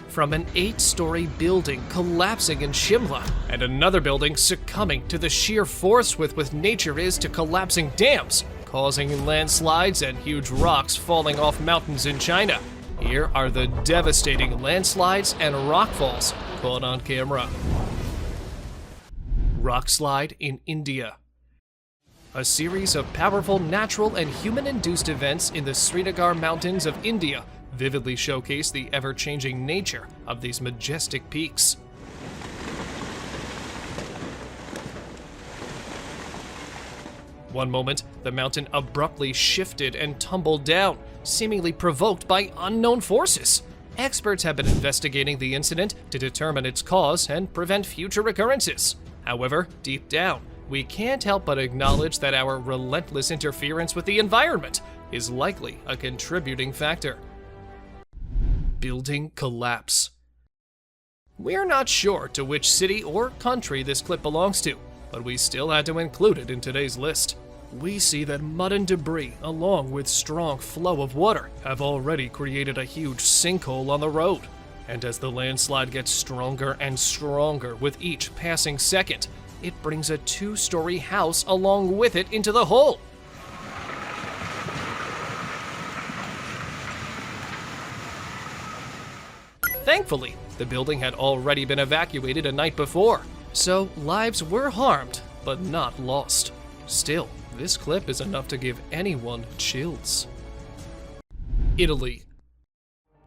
from an 8-story building collapsing in Shimla, and another building succumbing to the sheer force with which nature is to collapsing dams, causing landslides and huge rocks falling off mountains in China. Here are the devastating landslides and rockfalls caught on camera. Rockslide in India. A series of powerful natural and human-induced events in the Srinagar Mountains of India vividly showcase the ever-changing nature of these majestic peaks. One moment, the mountain abruptly shifted and tumbled down, seemingly provoked by unknown forces. Experts have been investigating the incident to determine its cause and prevent future recurrences. However, deep down, we can't help but acknowledge that our relentless interference with the environment is likely a contributing factor. Building collapse. We're not sure to which city or country this clip belongs to, but we still had to include it in today's list. We see that mud and debris, along with strong flow of water, have already created a huge sinkhole on the road. And as the landslide gets stronger and stronger with each passing second, it brings a 2-story house along with it into the hole. Thankfully, the building had already been evacuated a night before, so lives were harmed, but not lost. Still, this clip is enough to give anyone chills. Italy.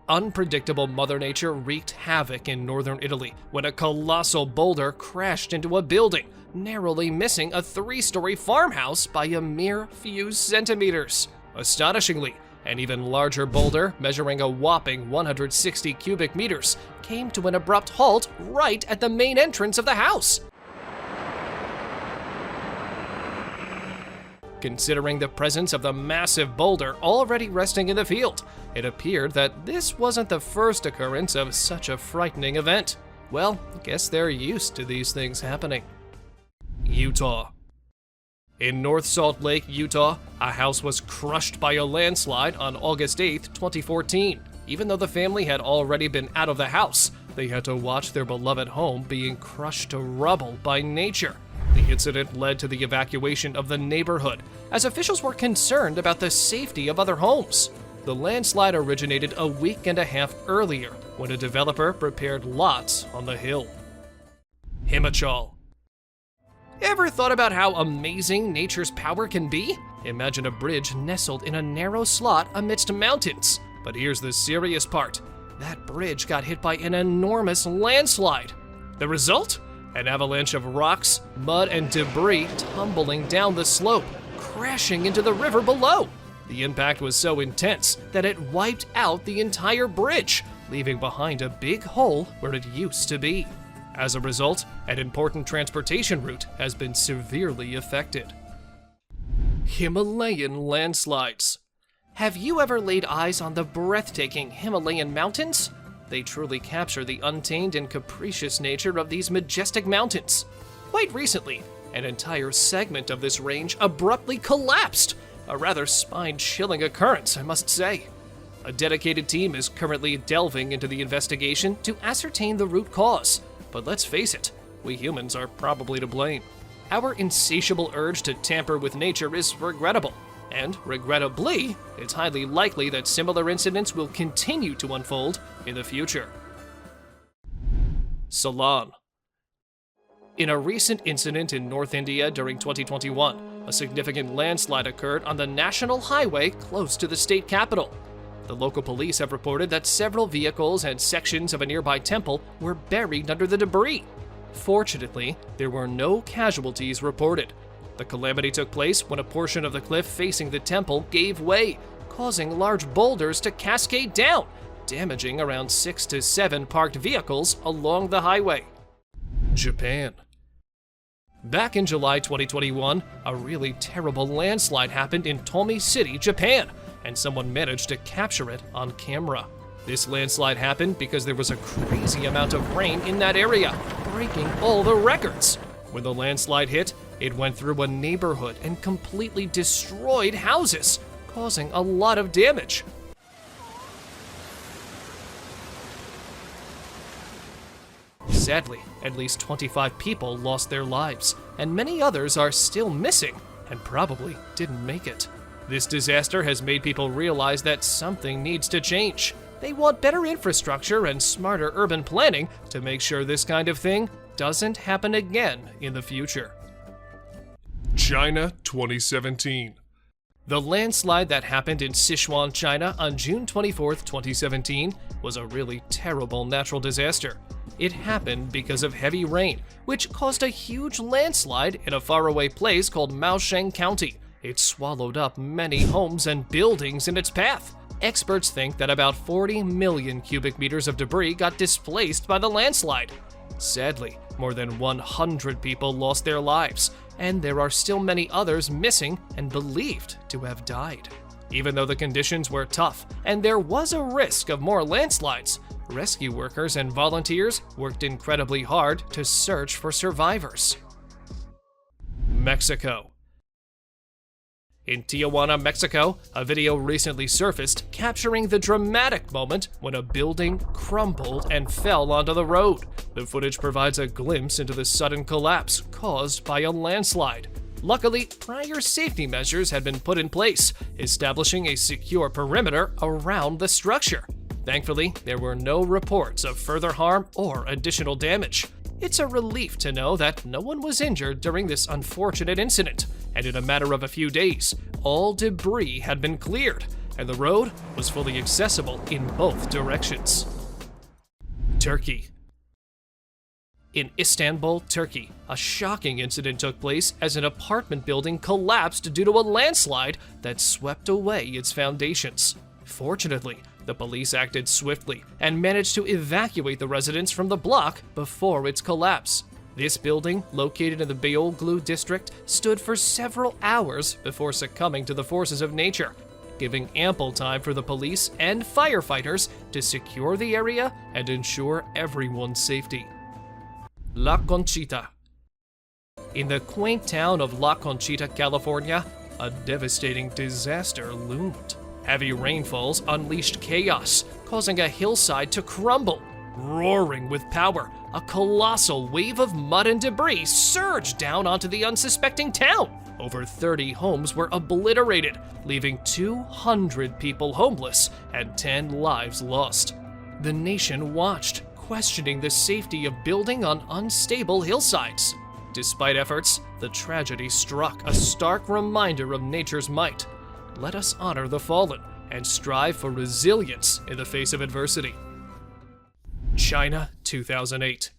Unpredictable Mother Nature wreaked havoc in northern Italy when a colossal boulder crashed into a building, narrowly missing a 3-story farmhouse by a mere few centimeters. Astonishingly, an even larger boulder, measuring a whopping 160 cubic meters, came to an abrupt halt right at the main entrance of the house. Considering the presence of the massive boulder already resting in the field, it appeared that this wasn't the first occurrence of such a frightening event. Well, I guess they're used to these things happening. Utah. In North Salt Lake, Utah, a house was crushed by a landslide on August 8, 2014. Even though the family had already been out of the house, they had to watch their beloved home being crushed to rubble by nature. The incident led to the evacuation of the neighborhood, as officials were concerned about the safety of other homes. The landslide originated a week and a half earlier, when a developer prepared lots on the hill. Himachal. Ever thought about how amazing nature's power can be? Imagine a bridge nestled in a narrow slot amidst mountains. But here's the serious part. That bridge got hit by an enormous landslide. The result? An avalanche of rocks, mud, and debris tumbling down the slope, crashing into the river below. The impact was so intense that it wiped out the entire bridge, leaving behind a big hole where it used to be. As a result, an important transportation route has been severely affected. Himalayan landslides. Have you ever laid eyes on the breathtaking Himalayan mountains? They truly capture the untamed and capricious nature of these majestic mountains. Quite recently, an entire segment of this range abruptly collapsed. A rather spine-chilling occurrence, I must say. A dedicated team is currently delving into the investigation to ascertain the root cause. But let's face it, we humans are probably to blame. Our insatiable urge to tamper with nature is regrettable, and regrettably, it's highly likely that similar incidents will continue to unfold in the future. Ceylon. In a recent incident in North India during 2021, a significant landslide occurred on the national highway close to the state capital. The local police have reported that several vehicles and sections of a nearby temple were buried under the debris. Fortunately, there were no casualties reported. The calamity took place when a portion of the cliff facing the temple gave way, causing large boulders to cascade down, damaging around 6 to 7 parked vehicles along the highway. Japan. Back in July 2021, a really terrible landslide happened in Tomi City, Japan, and someone managed to capture it on camera. This landslide happened because there was a crazy amount of rain in that area, breaking all the records. When the landslide hit, it went through a neighborhood and completely destroyed houses, causing a lot of damage. Sadly, at least 25 people lost their lives, and many others are still missing and probably didn't make it. This disaster has made people realize that something needs to change. They want better infrastructure and smarter urban planning to make sure this kind of thing doesn't happen again in the future. China 2017. The landslide that happened in Sichuan, China on June 24, 2017 was a really terrible natural disaster. It happened because of heavy rain, which caused a huge landslide in a faraway place called Maosheng County. It swallowed up many homes and buildings in its path. Experts think that about 40 million cubic meters of debris got displaced by the landslide. Sadly, more than 100 people lost their lives, and there are still many others missing and believed to have died. Even though the conditions were tough and there was a risk of more landslides, rescue workers and volunteers worked incredibly hard to search for survivors. Mexico. In Tijuana, Mexico, a video recently surfaced capturing the dramatic moment when a building crumbled and fell onto the road. The footage provides a glimpse into the sudden collapse caused by a landslide. Luckily, prior safety measures had been put in place, establishing a secure perimeter around the structure. Thankfully, there were no reports of further harm or additional damage. It's a relief to know that no one was injured during this unfortunate incident, and in a matter of a few days, all debris had been cleared, and the road was fully accessible in both directions. Turkey. In Istanbul, Turkey, a shocking incident took place as an apartment building collapsed due to a landslide that swept away its foundations. Fortunately, the police acted swiftly and managed to evacuate the residents from the block before its collapse. This building, located in the Beyoğlu district, stood for several hours before succumbing to the forces of nature, giving ample time for the police and firefighters to secure the area and ensure everyone's safety. La Conchita. In the quaint town of La Conchita, California, a devastating disaster loomed. Heavy rainfalls unleashed chaos, causing a hillside to crumble. Roaring with power, a colossal wave of mud and debris surged down onto the unsuspecting town. Over 30 homes were obliterated, leaving 200 people homeless and 10 lives lost. The nation watched, questioning the safety of building on unstable hillsides. Despite efforts, the tragedy struck, a stark reminder of nature's might. Let us honor the fallen and strive for resilience in the face of adversity. China 2008.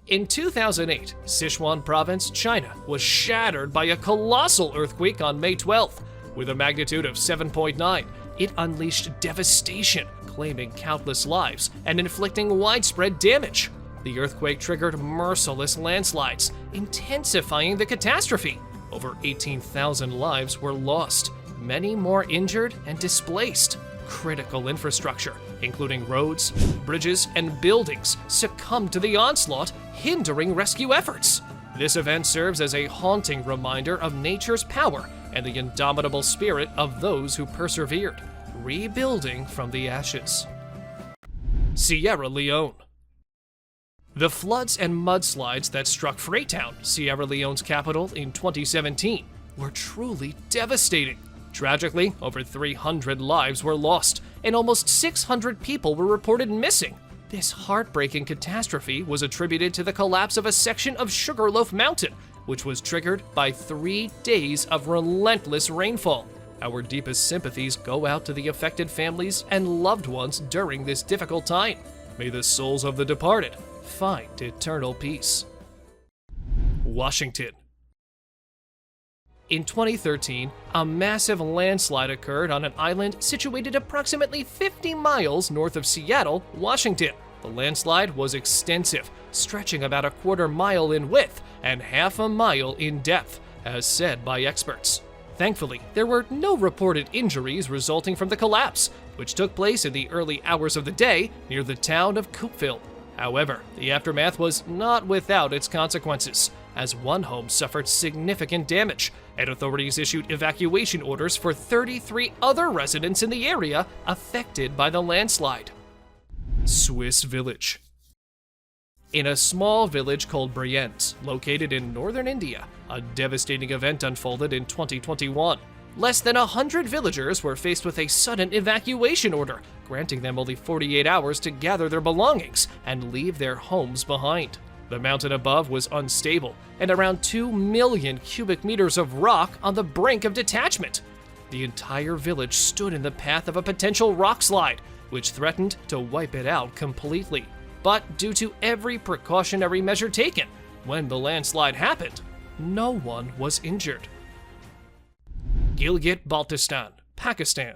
In 2008, Sichuan province, China, was shattered by a colossal earthquake on May 12th. With a magnitude of 7.9, it unleashed devastation, claiming countless lives and inflicting widespread damage. The earthquake triggered merciless landslides, intensifying the catastrophe. Over 18,000 lives were lost, many more injured and displaced. Critical infrastructure, including roads, bridges, and buildings, succumbed to the onslaught, hindering rescue efforts. This event serves as a haunting reminder of nature's power and the indomitable spirit of those who persevered, rebuilding from the ashes. Sierra Leone. The floods and mudslides that struck Freetown, Sierra Leone's capital, in 2017 were truly devastating. Tragically, over 300 lives were lost, and almost 600 people were reported missing. This heartbreaking catastrophe was attributed to the collapse of a section of Sugarloaf Mountain, which was triggered by 3 days of relentless rainfall. Our deepest sympathies go out to the affected families and loved ones during this difficult time. May the souls of the departed find eternal peace. Washington. In 2013, a massive landslide occurred on an island situated approximately 50 miles north of Seattle, Washington. The landslide was extensive, stretching about a quarter mile in width and half a mile in depth, as said by experts. Thankfully, there were no reported injuries resulting from the collapse, which took place in the early hours of the day near the town of Coupeville. However, the aftermath was not without its consequences, as one home suffered significant damage, and authorities issued evacuation orders for 33 other residents in the area affected by the landslide. Swiss village. In a small village called Brienz, located in northern India, a devastating event unfolded in 2021. Less than 100 villagers were faced with a sudden evacuation order, granting them only 48 hours to gather their belongings and leave their homes behind. The mountain above was unstable, and around 2 million cubic meters of rock on the brink of detachment. The entire village stood in the path of a potential rock slide, which threatened to wipe it out completely. But due to every precautionary measure taken, when the landslide happened, no one was injured. Gilgit-Baltistan, Pakistan.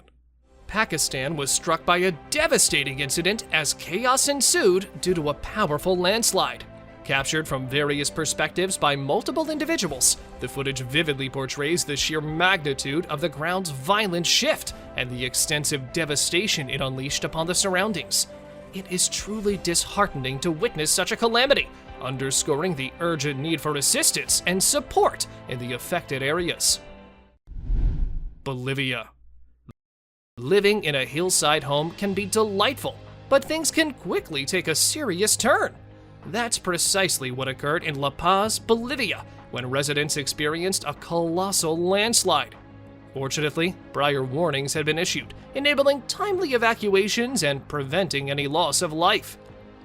Pakistan was struck by a devastating incident as chaos ensued due to a powerful landslide. Captured from various perspectives by multiple individuals, the footage vividly portrays the sheer magnitude of the ground's violent shift and the extensive devastation it unleashed upon the surroundings. It is truly disheartening to witness such a calamity, underscoring the urgent need for assistance and support in the affected areas. Bolivia. Living in a hillside home can be delightful, but things can quickly take a serious turn. That's precisely what occurred in La Paz, Bolivia, when residents experienced a colossal landslide. Fortunately, prior warnings had been issued, enabling timely evacuations and preventing any loss of life.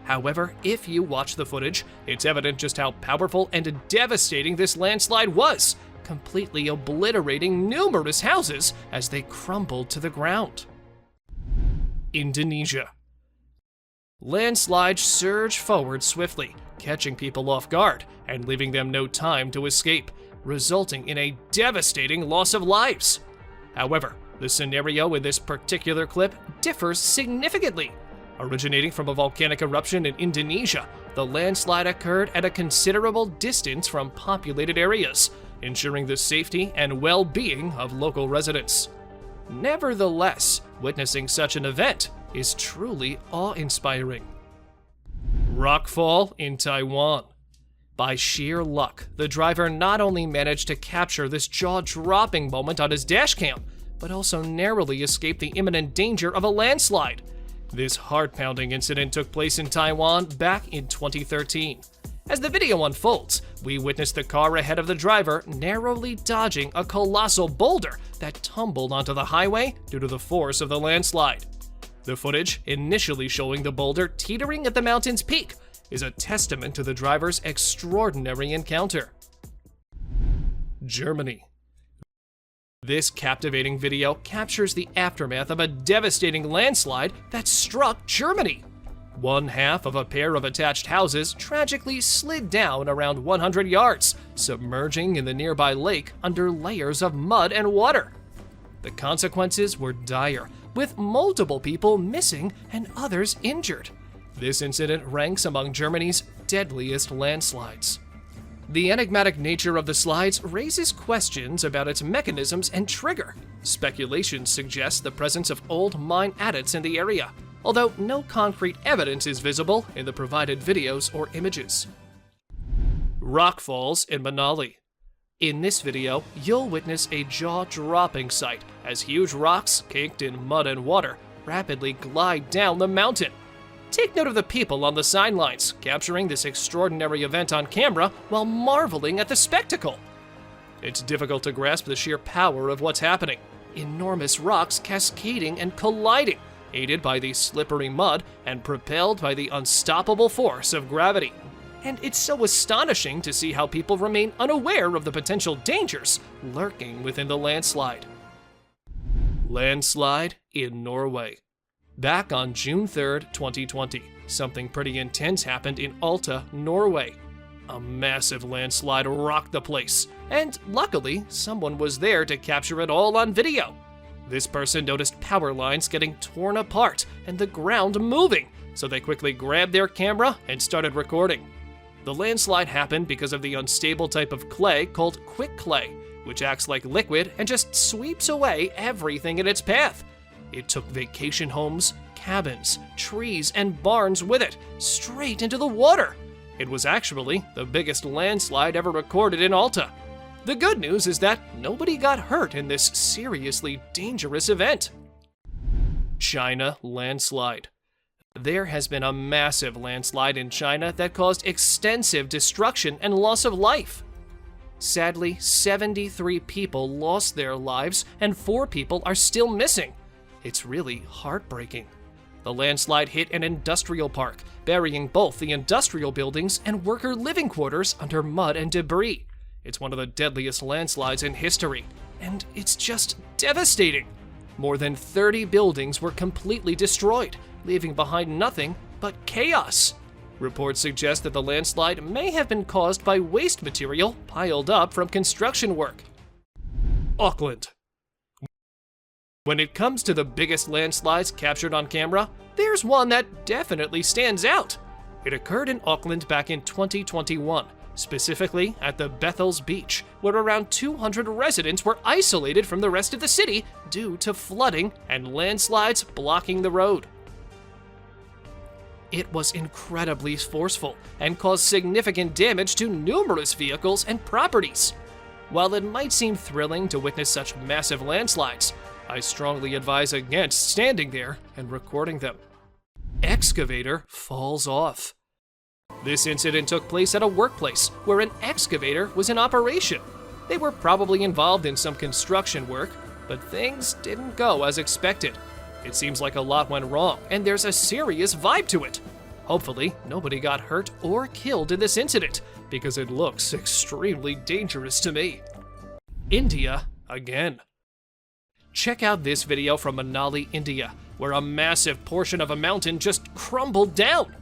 However, if you watch the footage, it's evident just how powerful and devastating this landslide was, completely obliterating numerous houses as they crumbled to the ground. Indonesia. Landslides surge forward swiftly, catching people off guard and leaving them no time to escape, resulting in a devastating loss of lives. However, the scenario in this particular clip differs significantly. Originating from a volcanic eruption in Indonesia, the landslide occurred at a considerable distance from populated areas, ensuring the safety and well-being of local residents. Nevertheless, witnessing such an event is truly awe-inspiring. Rockfall in Taiwan. By sheer luck, the driver not only managed to capture this jaw-dropping moment on his dashcam, but also narrowly escaped the imminent danger of a landslide. This heart-pounding incident took place in Taiwan back in 2013. As the video unfolds, we witness the car ahead of the driver narrowly dodging a colossal boulder that tumbled onto the highway due to the force of the landslide. The footage, initially showing the boulder teetering at the mountain's peak, is a testament to the driver's extraordinary encounter. Germany. This captivating video captures the aftermath of a devastating landslide that struck Germany. One half of a pair of attached houses tragically slid down around 100 yards, submerging in the nearby lake under layers of mud and water. The consequences were dire, with multiple people missing and others injured. This incident ranks among Germany's deadliest landslides. The enigmatic nature of the slides raises questions about its mechanisms and trigger. Speculation suggests the presence of old mine adits in the area, although no concrete evidence is visible in the provided videos or images. Rockfalls in Manali. In this video, you'll witness a jaw-dropping sight as huge rocks, caked in mud and water, rapidly glide down the mountain. Take note of the people on the sidelines, capturing this extraordinary event on camera while marveling at the spectacle. It's difficult to grasp the sheer power of what's happening. Enormous rocks cascading and colliding, aided by the slippery mud and propelled by the unstoppable force of gravity. And it's so astonishing to see how people remain unaware of the potential dangers lurking within the landslide. Landslide in Norway. Back on June 3rd, 2020, something pretty intense happened in Alta, Norway. A massive landslide rocked the place, and luckily, someone was there to capture it all on video. This person noticed power lines getting torn apart and the ground moving, so they quickly grabbed their camera and started recording. The landslide happened because of the unstable type of clay called quick clay, which acts like liquid and just sweeps away everything in its path. It took vacation homes, cabins, trees, and barns with it, straight into the water. It was actually the biggest landslide ever recorded in Alta. The good news is that nobody got hurt in this seriously dangerous event. China landslide. There has been a massive landslide in China that caused extensive destruction and loss of life. Sadly, 73 people lost their lives and 4 people are still missing. It's really heartbreaking. The landslide hit an industrial park, burying both the industrial buildings and worker living quarters under mud and debris. It's one of the deadliest landslides in history, and it's just devastating. More than 30 buildings were completely destroyed, leaving behind nothing but chaos. Reports suggest that the landslide may have been caused by waste material piled up from construction work. Auckland. When it comes to the biggest landslides captured on camera, there's one that definitely stands out. It occurred in Auckland back in 2021, specifically at the Bethel's Beach, where around 200 residents were isolated from the rest of the city due to flooding and landslides blocking the road. It was incredibly forceful and caused significant damage to numerous vehicles and properties. While it might seem thrilling to witness such massive landslides, I strongly advise against standing there and recording them. Excavator falls off. This incident took place at a workplace where an excavator was in operation. They were probably involved in some construction work, but things didn't go as expected. It seems like a lot went wrong, and there's a serious vibe to it. Hopefully, nobody got hurt or killed in this incident, because it looks extremely dangerous to me. India again. Check out this video from Manali, India, where a massive portion of a mountain just crumbled down.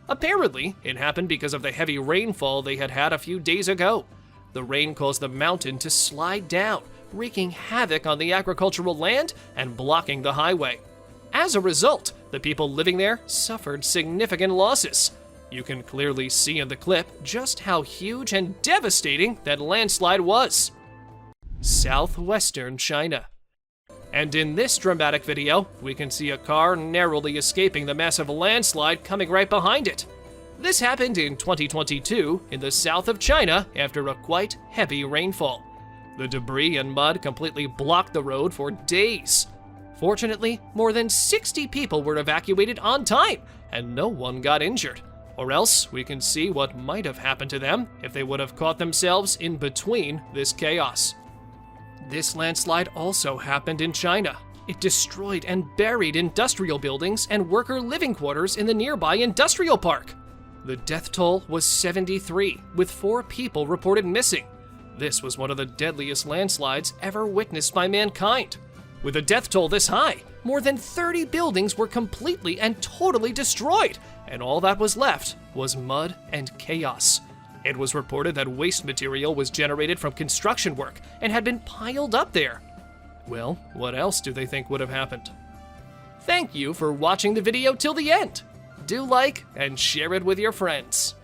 Apparently, it happened because of the heavy rainfall they had had a few days ago. The rain caused the mountain to slide down, wreaking havoc on the agricultural land and blocking the highway. As a result, the people living there suffered significant losses. You can clearly see in the clip just how huge and devastating that landslide was. Southwestern China. And in this dramatic video, we can see a car narrowly escaping the massive landslide coming right behind it. This happened in 2022 in the south of China after a quite heavy rainfall. The debris and mud completely blocked the road for days. Fortunately, more than 60 people were evacuated on time, and no one got injured. Or else, we can see what might have happened to them if they would have caught themselves in between this chaos. This landslide also happened in China. It destroyed and buried industrial buildings and worker living quarters in the nearby industrial park. The death toll was 73, with 4 people reported missing. This was one of the deadliest landslides ever witnessed by mankind. With a death toll this high, more than 30 buildings were completely and totally destroyed, and all that was left was mud and chaos. It was reported that waste material was generated from construction work and had been piled up there. Well, what else do they think would have happened? Thank you for watching the video till the end. Do like and share it with your friends.